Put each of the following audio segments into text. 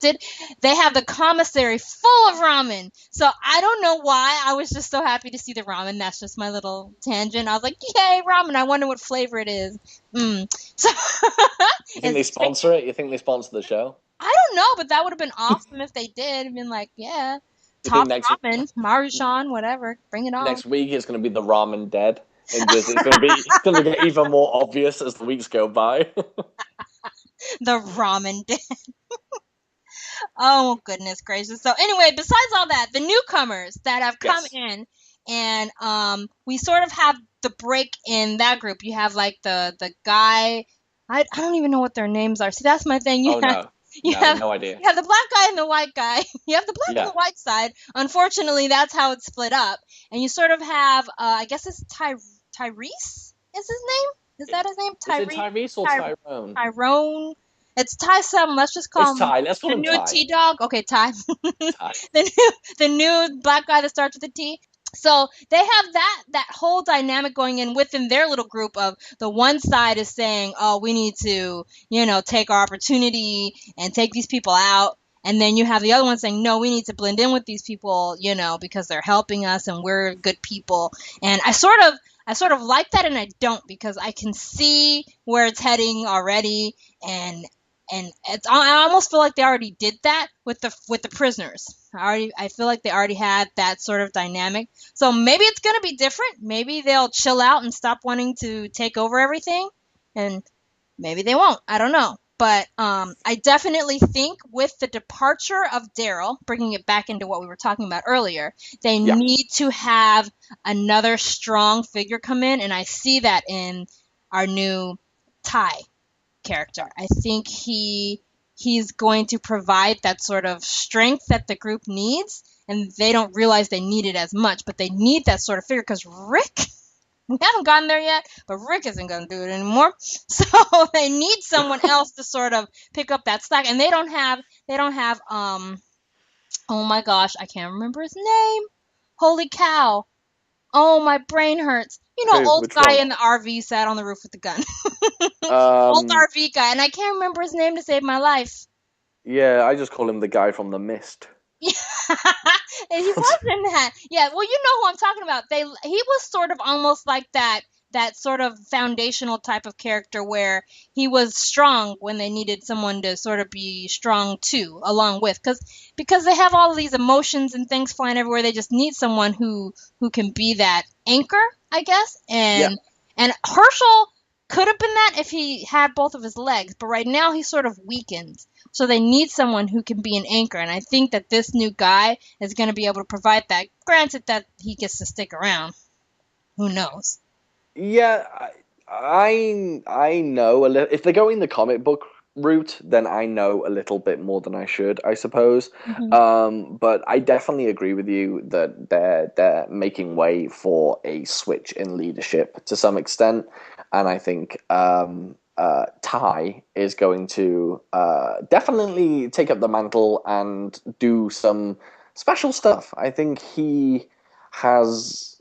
They have the commissary full of ramen. So I don't know why. I was just so happy to see the ramen. That's just my little tangent. I was like, yay, ramen. I wonder what flavor it is. So You think they it's sponsor it? You think they sponsor the show? I don't know, but that would have been awesome if they did. I've been like, yeah, You think top ramen, Maruchan, whatever, bring it on. next week it's going to be the ramen dead, and just it's going to get even more obvious as the weeks go by. The ramen dish. Oh goodness gracious. So anyway, besides all that, the newcomers that have come Yes. in, and we sort of have the break in that group. You have like the guy. I don't even know what their names are. See, that's my thing. Oh no, You no, have no idea. you have the black guy and the white guy. You have the black and Yeah. the white side. Unfortunately, that's how it's split up. And you sort of have I guess it's Tyrese is his name. Is that his name? Is it Tyrese or Ty, Tyrone? Tyrone. It's Ty something. Let's just call It's him Ty. Let's call the him new Ty. T dog. Okay, Ty. Ty. The new black guy that starts with a T. So they have that whole dynamic going in within their little group of the one side is saying, "Oh, we need to, take our opportunity and take these people out." And then you have the other one saying, "No, we need to blend in with these people, because they're helping us and we're good people." And I sort of like that and I don't because I can see where it's heading already and I almost feel like they already did that with the prisoners. I feel like they already had that sort of dynamic. So maybe it's gonna be different. Maybe they'll chill out and stop wanting to take over everything, and maybe they won't. I don't know. But I definitely think with the departure of Daryl, bringing it back into what we were talking about earlier, they Yeah. need to have another strong figure come in, and I see that in our new Ty character. I think he's going to provide that sort of strength that the group needs, and they don't realize they need it as much, but they need that sort of figure because Rick. We haven't gotten there yet, but Rick isn't going to do it anymore. So they need someone else to sort of pick up that slack, and they don't have. Oh my gosh, I can't remember his name. Holy cow! Oh, my brain hurts. Who? Old Which guy one? in the RV sat on the roof with the gun. Old Um. RV guy, and I can't remember his name to save my life. Yeah, I just call him the guy from The Mist. Yeah, and he was in that. Yeah, well, you know who I'm talking about. He was sort of almost like that sort of foundational type of character where he was strong when they needed someone to sort of be strong too, along with because they have all of these emotions and things flying everywhere. They just need someone who can be that anchor, I guess. Yeah. And Herschel could have been that if he had both of his legs, but right now he's sort of weakened. So they need someone who can be an anchor, and I think that this new guy is going to be able to provide that. Granted that he gets to stick around. Who knows? Yeah, I know a little. If they're going the comic book route, then I know a little bit more than I should, I suppose. Hmm. But I definitely agree with you that they're making way for a switch in leadership to some extent, and I think Ty is going to definitely take up the mantle and do some special stuff. I think he has.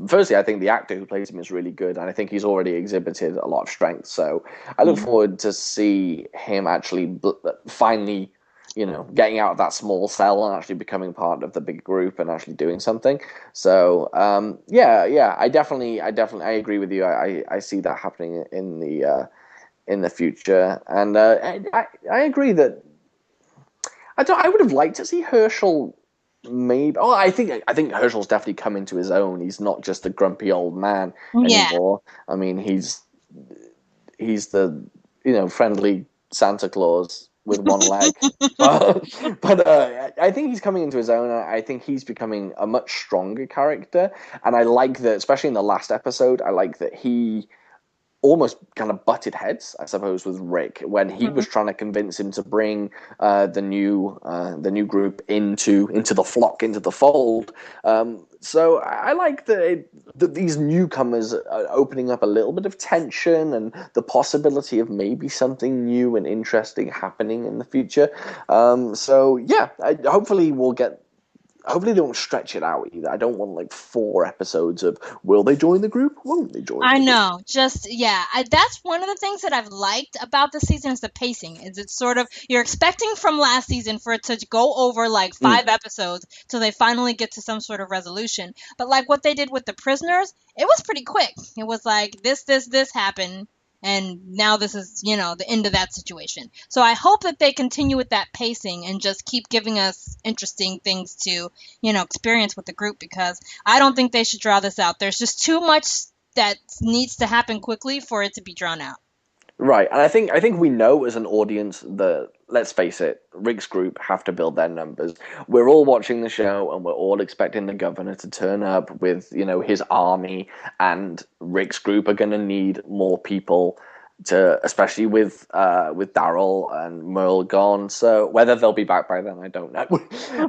Firstly, I think the actor who plays him is really good, and I think he's already exhibited a lot of strength. So I look Yeah. forward to see him actually finally, getting out of that small cell and actually becoming part of the big group and actually doing something. So yeah, I agree with you. I see that happening in the future, and I agree that I would have liked to see Herschel. Maybe. Oh, I think Herschel's definitely come into his own. He's not just a grumpy old man Yeah. anymore. I mean, he's the friendly Santa Claus with one leg. But I think he's coming into his own. I think he's becoming a much stronger character, and I like that, especially in the last episode. I like that he almost kind of butted heads, I suppose, with Rick when he Mhm. was trying to convince him to bring the new group into the flock, into the fold. So I like that these newcomers are opening up a little bit of tension and the possibility of maybe something new and interesting happening in the future. So yeah, hopefully we'll get hopefully they don't stretch it out either. I don't want like 4 episodes of will they join the group? Won't they join I the group? know, just yeah. That's one of the things that I've liked about the season is the pacing. Is it's sort of you're expecting from last season for it to go over like Mm, 5 episodes till they finally get to some sort of resolution. But like what they did with the prisoners, it was pretty quick. It was like this happened, and now this is the end of that situation. So I hope that they continue with that pacing and just keep giving us interesting things to experience with the group because I don't think they should draw this out. There's just too much that needs to happen quickly for it to be drawn out. right, and I think we know as an audience that let's face it, Rick's group have to build their numbers. We're all watching the show and we're all expecting the governor to turn up with his army, and Rick's group are going to need more people to, especially with Daryl and Merle gone. So whether they'll be back by then, I don't know.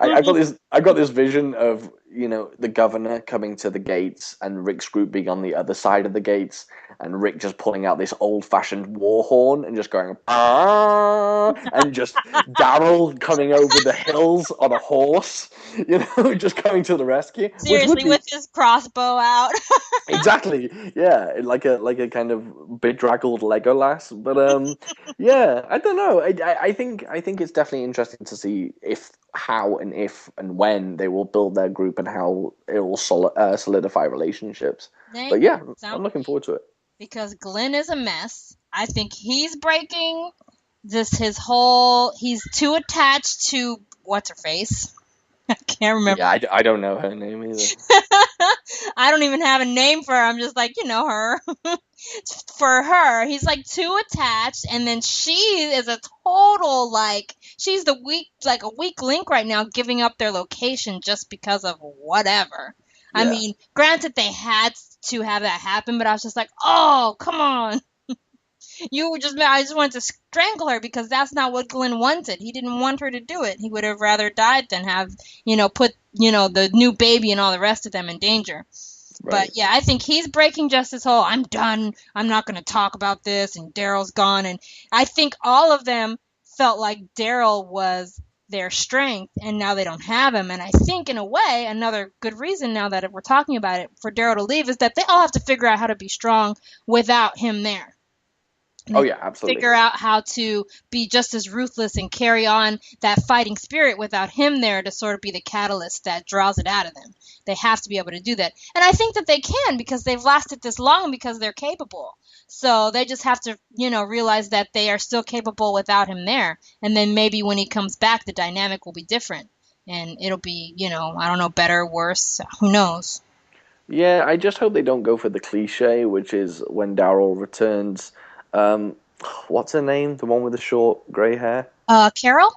I got this vision of the governor coming to the gates and Rick's group being on the other side of the gates, and Rick just pulling out this old-fashioned war horn and just going ah, and just Daryl coming over the hills on a horse, just coming to the rescue, which would Seriously, be with his crossbow out. exactly, yeah, like a kind of bedraggled Legolas. But yeah, I don't know. I think it's definitely interesting to see how and if and when they will build their group and how it will solidify relationships. There But you go. yeah, I'm looking forward to it. Because Glenn is a mess. I think he's breaking just his whole. He's too attached to what's her face. I can't remember. Yeah, I don't know her name either. I don't even have a name for her. I'm just like, her. For her, he's like too attached, and then she is a total like she's the like a weak link right now, giving up their location just because of whatever. I Yeah. mean, granted they had to have that happen, but I was just like, oh, come on. I just wanted to strangle her because that's not what Glenn wanted. He didn't want her to do it. He would have rather died than have, put, the new baby and all the rest of them in danger. But Right. yeah, I think he's breaking just his whole I'm done. I'm not going to talk about this. And Daryl's gone. And I think all of them felt like Daryl was their strength and now they don't have him. And I think, in a way, another good reason now that we're talking about it for Daryl to leave is that they all have to figure out how to be strong without him there. And Oh they yeah, absolutely. figure out how to be just as ruthless and carry on that fighting spirit without him there to sort of be the catalyst that draws it out of them. They have to be able to do that. And I think that they can because they've lasted this long and because they're capable. So they just have to, realize that they are still capable without him there. And then maybe when he comes back, the dynamic will be different. And it'll be, I don't know, better, worse, who knows? Yeah, I just hope they don't go for the cliche, which is when Daryl returns. Um, what's her name? The one with the short grey hair? Carol?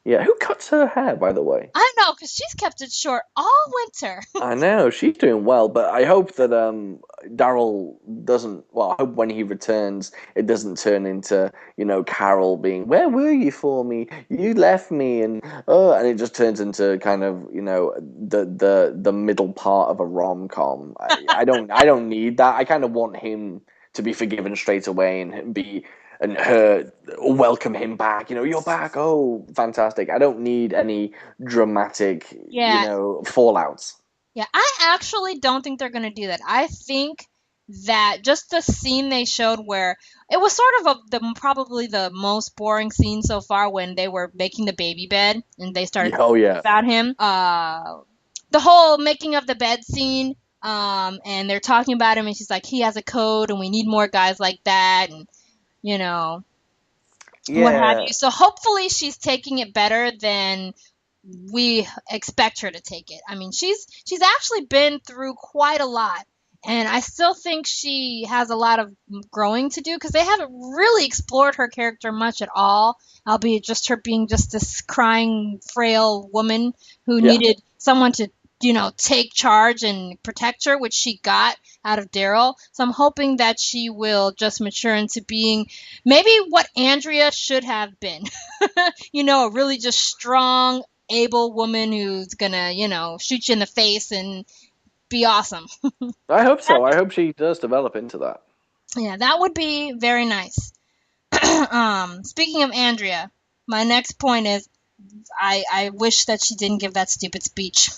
Yeah, who cuts her hair, by the way? I don't know, because she's kept it short all winter. I know she's doing well, but I hope that Daryl doesn't. Well, I hope when he returns, it doesn't turn into Carol being, "Where were you for me? You left me," and it just turns into kind of the middle part of a rom com. I don't need that. I kind of want him to be forgiven straight away and her welcome him back. You're back. Oh, fantastic. I don't need any dramatic, Yeah, fallouts. yeah, I actually don't think they're gonna do that. I think that just the scene they showed where it was sort of probably the most boring scene so far when they were making the baby bed and they started Yeah, oh talking yeah, about him. The whole making of the bed scene. And they're talking about him, and she's like, he has a code, and we need more guys like that, and you know what have yeah, you. So hopefully she's taking it better than we expect her to take it. I mean, she's actually been through quite a lot, and I still think she has a lot of growing to do because they haven't really explored her character much at all, albeit just her being just this crying, frail woman who yeah. needed someone to take charge and protect her, which she got out of Daryl. So I'm hoping that she will just mature into being maybe what Andrea should have been. A really just strong, able woman who's gonna, shoot you in the face and be awesome. I hope so. I hope she does develop into that. Yeah, that would be very nice. Speaking of Andrea, my next point is I wish that she didn't give that stupid speech.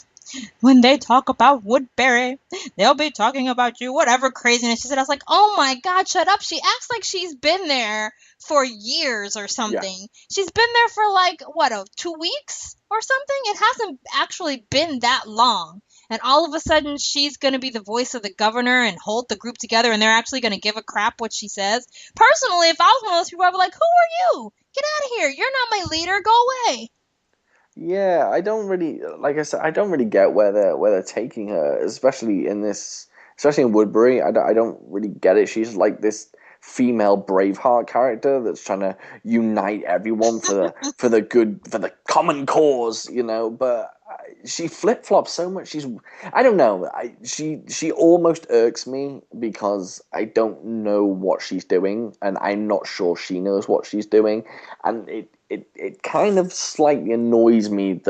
When they talk about Woodbury, they'll be talking about you, whatever craziness she said. I was like, oh my God, shut up. She acts like she's been there for years or Yeah. something. She's been there for like, what, 2 weeks or something? It hasn't actually been that long. And all of a sudden, she's going to be the voice of the governor and hold the group together, and they're actually going to give a crap what she says. Personally, if I was one of those people, I'd be like, who are you? Get out of here. You're not my leader. Go away. Yeah, I don't really, like I said, I don't really get where they're taking her, especially in Woodbury. I don't really get it. She's like this female Braveheart character that's trying to unite everyone for the good for the common cause, you know. But she flip flops so much. I don't know. She almost irks me because I don't know what she's doing, and I'm not sure she knows what she's doing, and it kind of slightly annoys me that